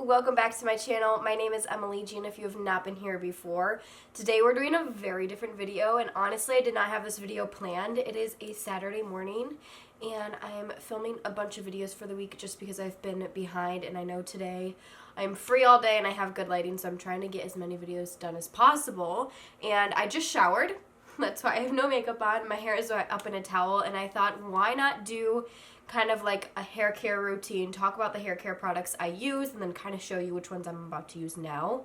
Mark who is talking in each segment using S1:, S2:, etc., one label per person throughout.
S1: welcome back to my channel. My name is Emily Jean if you have not been here before. Today we're doing a very different video, and honestly I did not have this video planned. It is a Saturday morning and I'm filming a bunch of videos for the week just because I've been behind, and I know today I'm free all day and I have good lighting, so I'm trying to get as many videos done as possible. And I just showered. That's why I have no makeup on. My hair is up in a towel, and I thought, why not do kind of like a hair care routine, talk about the hair care products I use, and then kind of show you which ones I'm about to use now.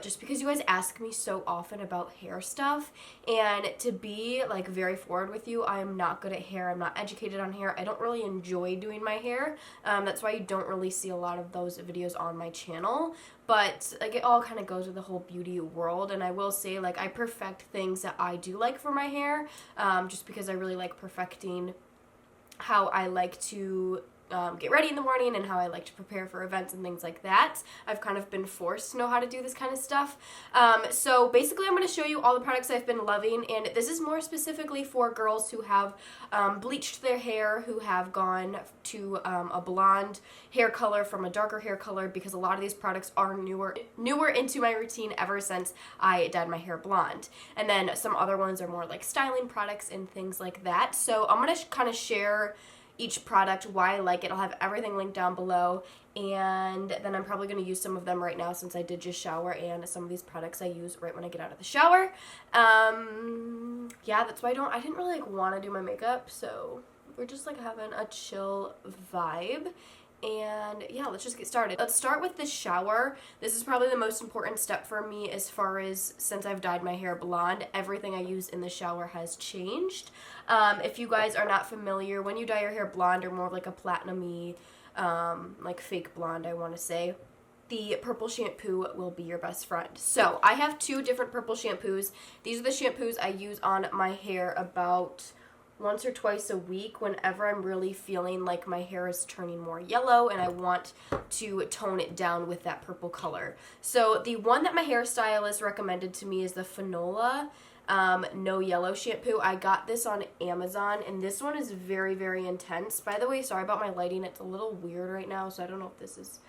S1: Just because you guys ask me so often about hair stuff, and to be like very forward with you, I am not good at hair. I'm not educated on hair. I don't really enjoy doing my hair. That's why you don't really see a lot of those videos on my channel. But like it all kind of goes with the whole beauty world, and I will say like I perfect things that I do like for my hair, just because I really like perfecting how I like to get ready in the morning and how I like to prepare for events and things like that. I've kind of been forced to know how to do this kind of stuff. So basically I'm going to show you all the products I've been loving, and this is more specifically for girls who have bleached their hair, who have gone to a blonde hair color from a darker hair color, because a lot of these products are newer into my routine ever since I dyed my hair blonde. And then some other ones are more like styling products and things like that. So I'm going to kind of share each product, why I like it. I'll have everything linked down below, and then I'm probably going to use some of them right now since I did just shower, and some of these products I use right when I get out of the shower. Yeah, that's why I didn't really like want to do my makeup, so we're just like having a chill vibe. And yeah, let's just get started. Let's start with the shower. This is probably the most important step for me, as far as since I've dyed my hair blonde, everything I use in the shower has changed. If you guys are not familiar, when you dye your hair blonde, or more of like a platinum-y, like fake blonde, I want to say, the purple shampoo will be your best friend. So I have two different purple shampoos. These are the shampoos I use on my hair about once or twice a week whenever I'm really feeling like my hair is turning more yellow and I want to tone it down with that purple color. So the one that my hairstylist recommended to me is the FANOLA No Yellow shampoo. I got this on Amazon, and this one is very, very intense. By the way, sorry about my lighting. It's a little weird right now, so I don't know if this is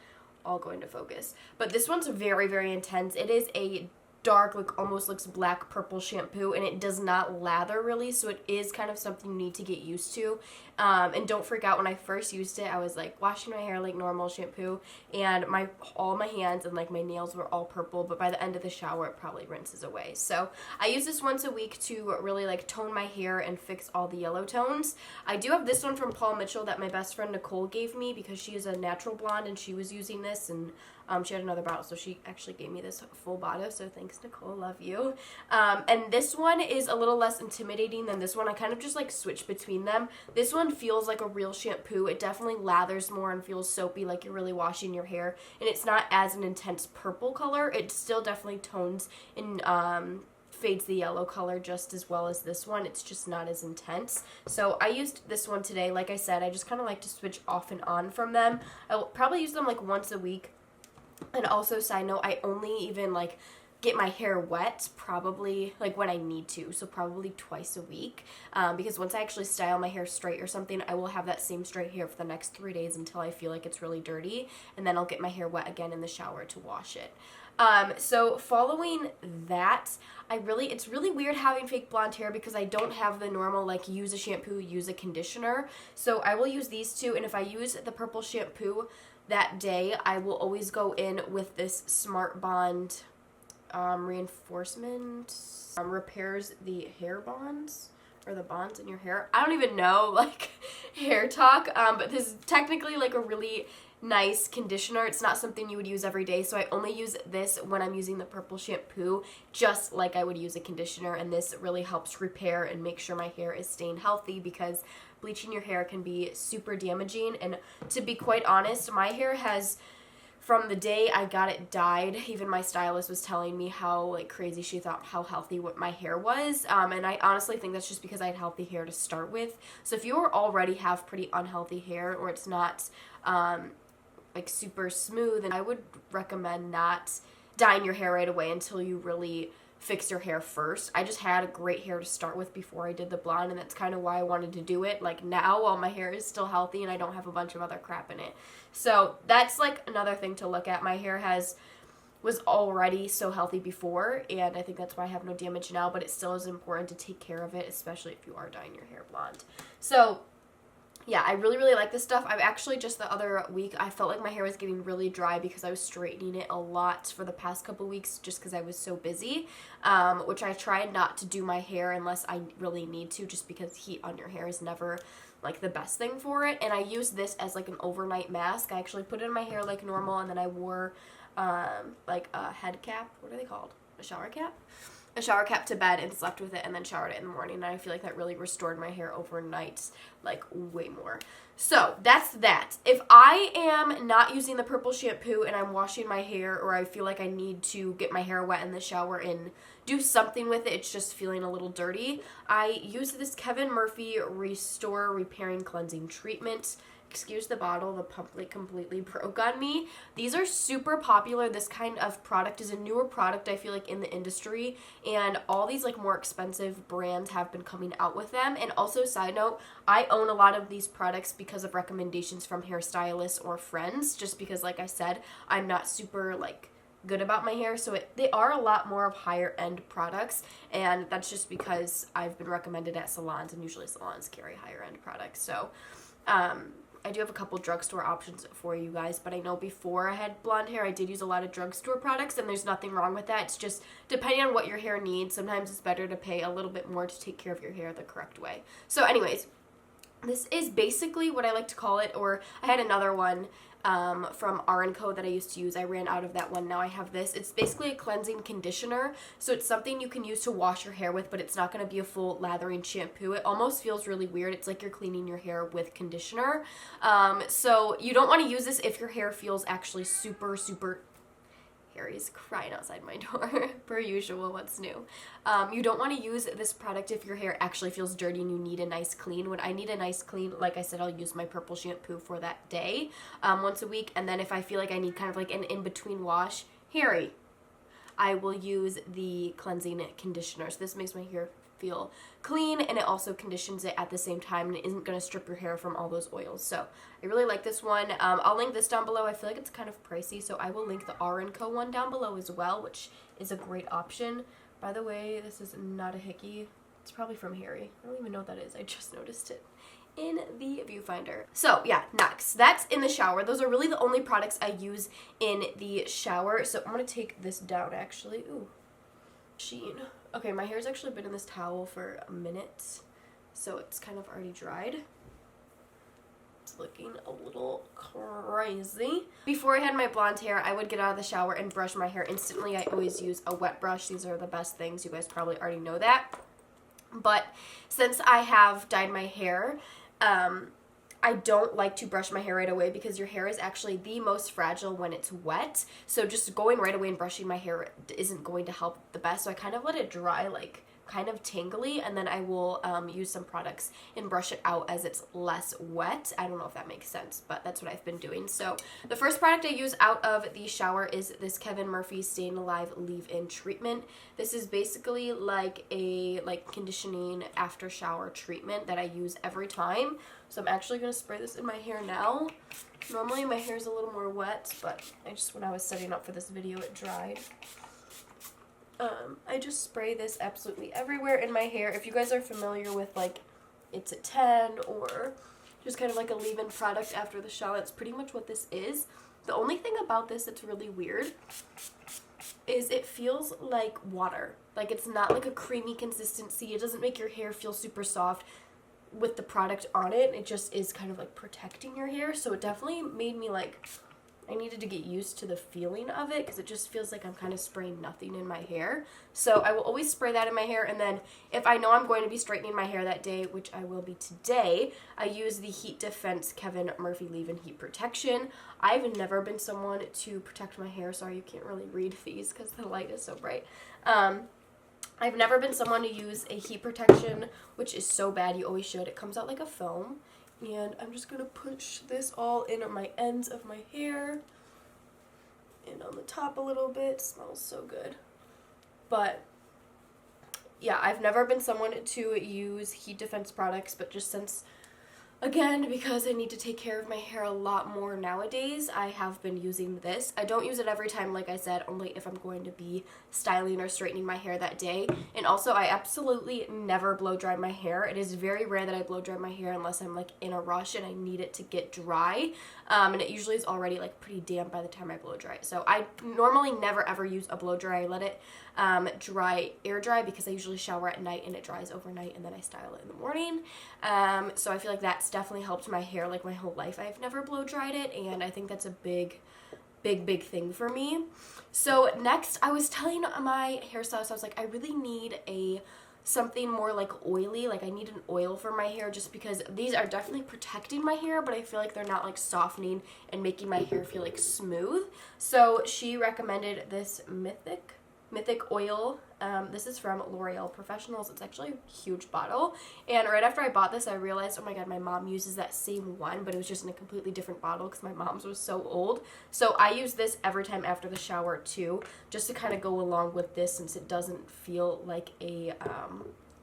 S1: all going to focus. But this one's very, very intense. It is a dark, like almost looks black purple shampoo, and it does not lather really, so it is kind of something you need to get used to. And don't freak out. When I first used it, I was like washing my hair like normal shampoo, and all my hands and like my nails were all purple, but by the end of the shower it probably rinses away. So I use this once a week to really like tone my hair and fix all the yellow tones. I do have this one from Paul Mitchell that my best friend Nicole gave me, because she is a natural blonde and she was using this, and she had another bottle, so she actually gave me this full bottle, so thanks Nicole, love you. And this one is a little less intimidating than this one. I kind of just like switch between them. This one feels like a real shampoo. It definitely lathers more and feels soapy, like you're really washing your hair, and it's not as an intense purple color. It still definitely tones and fades the yellow color just as well as this one. It's just not as intense. So I used this one today. Like I said, I just kind of like to switch off and on from them. I'll probably use them like once a week. And also, side note, I only even like get my hair wet probably like when I need to, so probably twice a week, because once I actually style my hair straight or something, I will have that same straight hair for the next 3 days until I feel like it's really dirty, and then I'll get my hair wet again in the shower to wash it. So following that, it's really weird having fake blonde hair, because I don't have the normal like use a shampoo, use a conditioner. So I will use these two, and if I use the purple shampoo that day, I will always go in with this SMARTBOND reinforcement, repairs the hair bonds, or the bonds in your hair. I don't even know like hair talk, but this is technically like a really nice conditioner. It's not something you would use every day, so I only use this when I'm using the purple shampoo, just like I would use a conditioner, and this really helps repair and make sure my hair is staying healthy, because bleaching your hair can be super damaging. And to be quite honest, my hair has, from the day I got it dyed, even my stylist was telling me how like crazy she thought how healthy my hair was, and I honestly think that's just because I had healthy hair to start with. So if you already have pretty unhealthy hair, or it's not like super smooth, and I would recommend not dyeing your hair right away until you really fix your hair first. I just had great hair to start with before I did the blonde, and that's kind of why I wanted to do it like now while my hair is still healthy and I don't have a bunch of other crap in it. So that's like another thing to look at. My hair was already so healthy before, and I think that's why I have no damage now, but it still is important to take care of it, especially if you are dyeing your hair blonde. So yeah, I really, really like this stuff. I've actually just the other week, I felt like my hair was getting really dry because I was straightening it a lot for the past couple weeks just because I was so busy, which I try not to do my hair unless I really need to, just because heat on your hair is never like the best thing for it. And I use this as like an overnight mask. I actually put it in my hair like normal, and then I wore like a head cap. What are they called? A shower cap? A shower cap to bed and slept with it, and then showered it in the morning, and I feel like that really restored my hair overnight like way more. So that's that. If I am not using the purple shampoo and I'm washing my hair, or I feel like I need to get my hair wet in the shower and do something with it, it's just feeling a little dirty, I use this Kevin Murphy Restore Repairing Cleansing Treatment. Excuse the bottle, the pump like completely broke on me. These are super popular. This kind of product is a newer product, I feel like, in the industry, and all these like more expensive brands have been coming out with them. And also, side note, I own a lot of these products because of recommendations from hairstylists or friends, just because, like I said, I'm not super like good about my hair, so they are a lot more of higher end products, and that's just because I've been recommended at salons, and usually salons carry higher end products. So I do have a couple drugstore options for you guys, but I know before I had blonde hair, I did use a lot of drugstore products, and there's nothing wrong with that. It's just depending on what your hair needs. Sometimes it's better to pay a little bit more to take care of your hair the correct way. So anyways, this is basically what I like to call it, or I had another one from R&Co that I used to use. I ran out of that one. Now I have this. It's basically a cleansing conditioner. So it's something you can use to wash your hair with, but it's not going to be a full lathering shampoo. It almost feels really weird. It's like you're cleaning your hair with conditioner. So you don't want to use this if your hair feels actually super, super... Harry's crying outside my door, per usual. What's new? You don't want to use this product if your hair actually feels dirty and you need a nice clean. When I need a nice clean, like I said, I'll use my purple shampoo for that day once a week. And then if I feel like I need kind of like an in-between wash, Harry, I will use the cleansing conditioner. So this makes my hair feel clean, and it also conditions it at the same time, and it isn't going to strip your hair from all those oils. So I really like this one. I'll link this down below. I feel like it's kind of pricey, so I will link the R&Co one down below as well, which is a great option. By the way, this is not a hickey. It's probably from Harry. I don't even know what that is. I just noticed it in the viewfinder. So yeah, next, that's in the shower. Those are really the only products I use in the shower. So I'm going to take this down actually. Ooh, sheen. Okay, my hair's actually been in this towel for a minute, so it's kind of already dried. It's looking a little crazy. Before I had my blonde hair, I would get out of the shower and brush my hair instantly. I always use a wet brush. These are the best things. You guys probably already know that. But since I have dyed my hair, I don't like to brush my hair right away because your hair is actually the most fragile when it's wet. So just going right away and brushing my hair isn't going to help the best. So I kind of let it dry, like kind of tangly, and then I will use some products and brush it out as it's less wet. I don't know if that makes sense, but that's what I've been doing. So the first product I use out of the shower is this Kevin Murphy Staying Alive Leave-In Treatment. This is basically like a conditioning after shower treatment that I use every time. So I'm actually going to spray this in my hair now. Normally my hair is a little more wet, but when I was setting up for this video, it dried. I just spray this absolutely everywhere in my hair. If you guys are familiar with like It's a 10 or just kind of like a leave-in product after the shower, that's pretty much what this is. The only thing about this that's really weird is it feels like water. Like it's not like a creamy consistency. It doesn't make your hair feel super soft with the product on it. It just is kind of like protecting your hair. So it definitely made me like, I needed to get used to the feeling of it because it just feels like I'm kind of spraying nothing in my hair. So I will always spray that in my hair, and then if I know I'm going to be straightening my hair that day, which I will be today, I use the Heat Defense Kevin Murphy Leave-In Heat Protection. I've never been someone to protect my hair. Sorry, you can't really read these because the light is so bright. I've never been someone to use a heat protection, which is so bad. You always should. It comes out like a foam. And I'm just going to push this all in on my ends of my hair and on the top a little bit. It smells so good. But yeah, I've never been someone to use heat defense products, but just since, again, because I need to take care of my hair a lot more nowadays, I have been using this. I don't use it every time, like I said, only if I'm going to be styling or straightening my hair that day. And also, I absolutely never blow dry my hair. It is very rare that I blow dry my hair unless I'm like in a rush and I need it to get dry. And it usually is already like pretty damp by the time I blow dry it. So I normally never ever use a blow dry. I let it air dry because I usually shower at night and it dries overnight and then I style it in the morning. So I feel like that's definitely helped my hair like my whole life. I've never blow dried it, and I think that's a big thing for me. So next, I was telling my hairstylist, I was like, I really need something more like oily. Like I need an oil for my hair, just because these are definitely protecting my hair, but I feel like they're not like softening and making my hair feel like smooth. So she recommended this Mythic oil. This is from L'Oreal Professionals. It's actually a huge bottle, and right after I bought this I realized, oh my god, my mom uses that same one, but it was just in a completely different bottle because my mom's was so old. So I use this every time after the shower too, just to kind of go along with this, since it doesn't feel like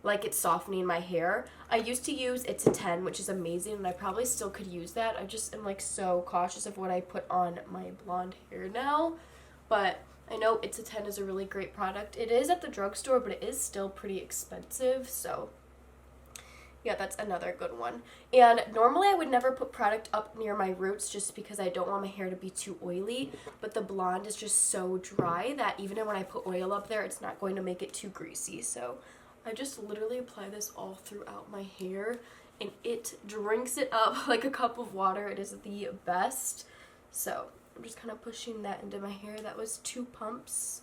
S1: like it's softening my hair. I used to use It's a 10, which is amazing, and I probably still could use that. I just am like so cautious of what I put on my blonde hair now, but I know It's a 10 is a really great product. It is at the drugstore, but it is still pretty expensive, so yeah, that's another good one. And normally I would never put product up near my roots just because I don't want my hair to be too oily, but the blonde is just so dry that even when I put oil up there, it's not going to make it too greasy. So I just literally apply this all throughout my hair, and it drinks it up like a cup of water. It is the best. So I'm just kind of pushing that into my hair. That was 2 pumps.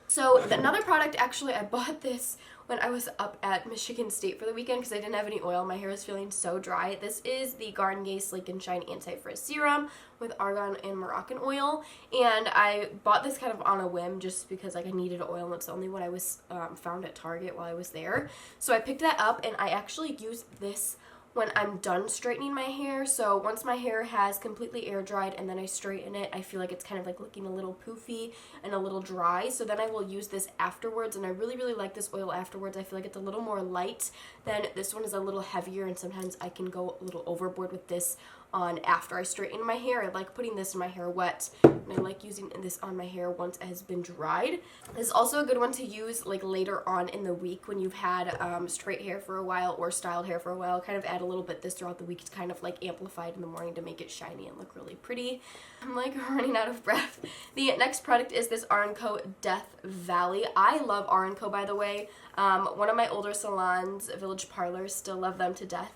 S1: So another product, actually, I bought this when I was up at Michigan State for the weekend because I didn't have any oil. My hair was feeling so dry. This is the Garnier Sleek and Shine Anti-Frizz Serum with argan and Moroccan oil, and I bought this kind of on a whim just because like I needed oil, and it's the only one I was found at Target while I was there. So I picked that up, and I actually used this when I'm done straightening my hair. So once my hair has completely air dried and then I straighten it, I feel like it's kind of like looking a little poofy and a little dry. So then I will use this afterwards, and I really like this oil afterwards. I feel like it's a little more light than this one is a little heavier, and sometimes I can go a little overboard with this on after I straighten my hair. I like putting this in my hair wet, and I like using this on my hair once it has been dried. This is also a good one to use like later on in the week when you've had straight hair for a while or styled hair for a while. Kind of add a little bit this throughout the week to kind of like amplify it in the morning to make it shiny and look really pretty. I'm like running out of breath. The next product is this R&Co Death Valley. I love R&Co, by the way. One of my older salons, Village Parlors, still love them to death.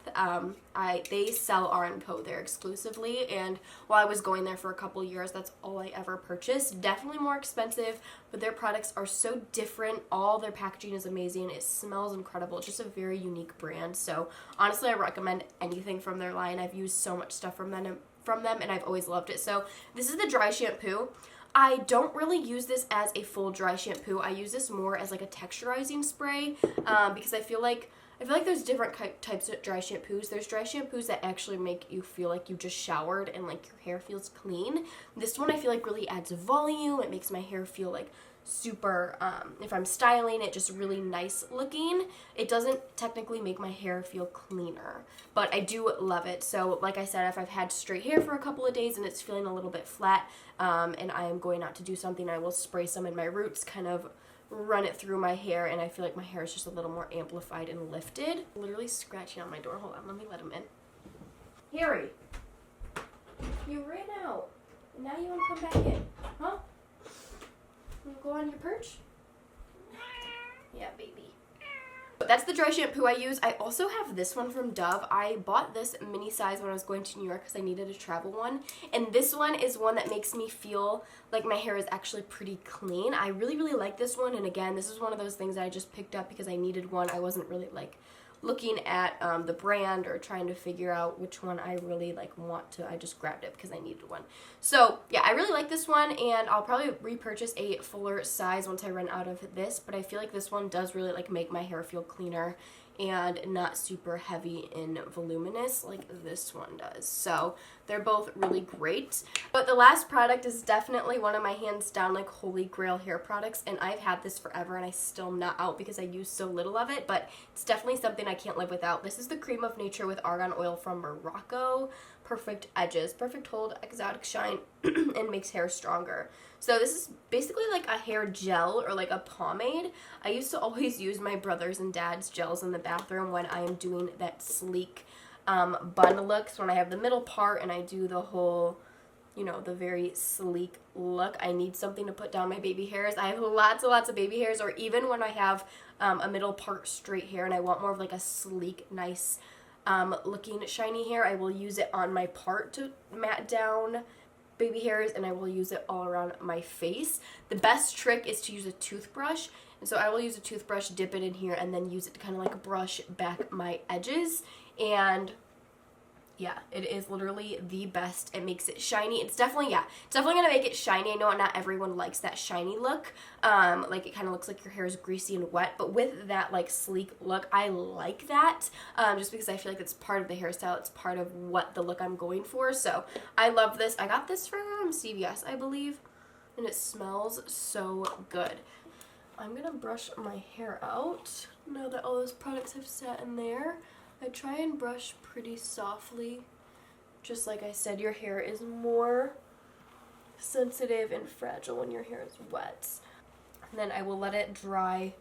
S1: They sell R&Co there exclusively, and while I was going there for a couple years, that's all I ever purchased. Definitely more expensive, but their products are so different. All their packaging is amazing. It smells incredible. It's just a very unique brand. So honestly, I recommend anything from their line. I've used so much stuff from them, and I've always loved it. So this is the dry shampoo. I don't really use this as a full dry shampoo. I use this more as like a texturizing spray because I feel like there's different types of dry shampoos. There's dry shampoos that actually make you feel like you just showered and like your hair feels clean. This one I feel like really adds volume. It makes my hair feel like super, if I'm styling it, just really nice looking. It doesn't technically make my hair feel cleaner, but I do love it. So like I said, if I've had straight hair for a couple of days and it's feeling a little bit flat, and I am going out to do something, I will spray some in my roots, kind of run it through my hair, and I feel like my hair is just a little more amplified and lifted. Literally scratching on my door. Hold on, let me let him in. Harry, you ran out. Now you want to come back in, huh? You go on your perch? Yeah, baby. That's the dry shampoo I use. I also have this one from Dove. I bought this mini size when I was going to New York because I needed a travel one. And this one is one that makes me feel like my hair is actually pretty clean. I really like this one. And again, this is one of those things that I just picked up because I needed one. I wasn't really like looking at the brand or trying to figure out which one I really like want to. I just grabbed it because I needed one. So yeah, I really like this one, and I'll probably repurchase a fuller size once I run out of this, but I feel like this one does really like make my hair feel cleaner and not super heavy and voluminous like this one does. So they're both really great. But the last product is definitely one of my hands down like holy grail hair products, and I've had this forever and I still am not out because I use so little of it, but it's definitely something I can't live without. This is the Cream of Nature with argan oil from Morocco. Perfect edges, perfect hold, exotic shine, and makes hair stronger. So this is basically like a hair gel or like a pomade. I used to always use my brother's and dad's gels in the bathroom when I am doing that sleek bun look. So when I have the middle part and I do the whole, you know, the very sleek look, I need something to put down my baby hairs. I have lots and lots of baby hairs, or even when I have a middle part straight hair and I want more of like a sleek, nice looking shiny hair, I will use it on my part to mat down baby hairs, and I will use it all around my face. The best trick is to use a toothbrush, and so I will use a toothbrush, dip it in here, and then use it to kind of like brush back my edges. And yeah, it is literally the best. It makes it shiny. It's definitely gonna make it shiny. I know not everyone likes that shiny look. Like it kind of looks like your hair is greasy and wet, but with that like sleek look, I like that, just because I feel like it's part of the hairstyle. It's part of what the look I'm going for. So I love this. I got this from CVS, I believe, and it smells so good. I'm gonna brush my hair out now that all those products have sat in there. I try and brush pretty softly. Just like I said, your hair is more sensitive and fragile when your hair is wet. And then I will let it dry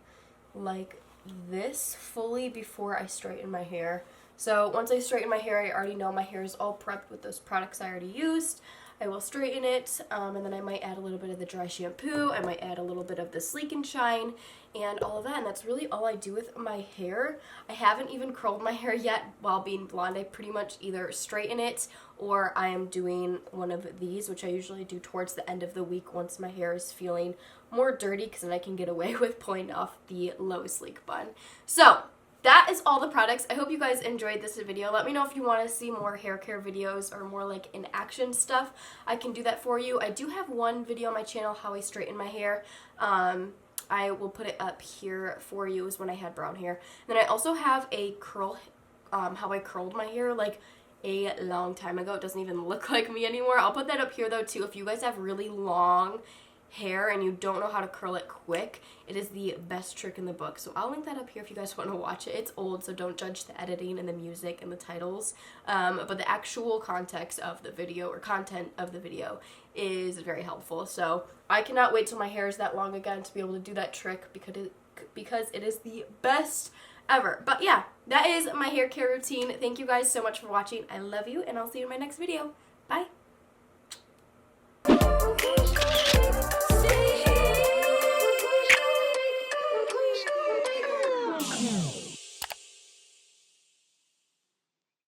S1: like this fully before I straighten my hair. So once I straighten my hair, I already know my hair is all prepped with those products I already used. I will straighten it, and then I might add a little bit of the dry shampoo. I might add a little bit of the Sleek and Shine and all of that, and that's really all I do with my hair. I haven't even curled my hair yet while being blonde. I pretty much either straighten it or I am doing one of these, which I usually do towards the end of the week once my hair is feeling more dirty, because then I can get away with pulling off the low sleek bun. So that is all the products. I hope you guys enjoyed this video. Let me know if you want to see more hair care videos or more like in action stuff. I can do that for you. I do have one video on my channel, how I straighten my hair. I will put it up here for you, is when I had brown hair. And then I also have a curl, how I curled my hair like a long time ago. It doesn't even look like me anymore. I'll put that up here though too. If you guys have really long hair and you don't know how to curl it quick, it is the best trick in the book. So I'll link that up here if you guys want to watch it. It's old, so don't judge the editing and the music and the titles, but the actual context of the video, or content of the video, is very helpful. So I cannot wait till my hair is that long again to be able to do that trick, because it is the best ever. But yeah, that is my hair care routine. Thank you guys so much for watching. I love you, and I'll see you in my next video. Bye.
S2: Yeah.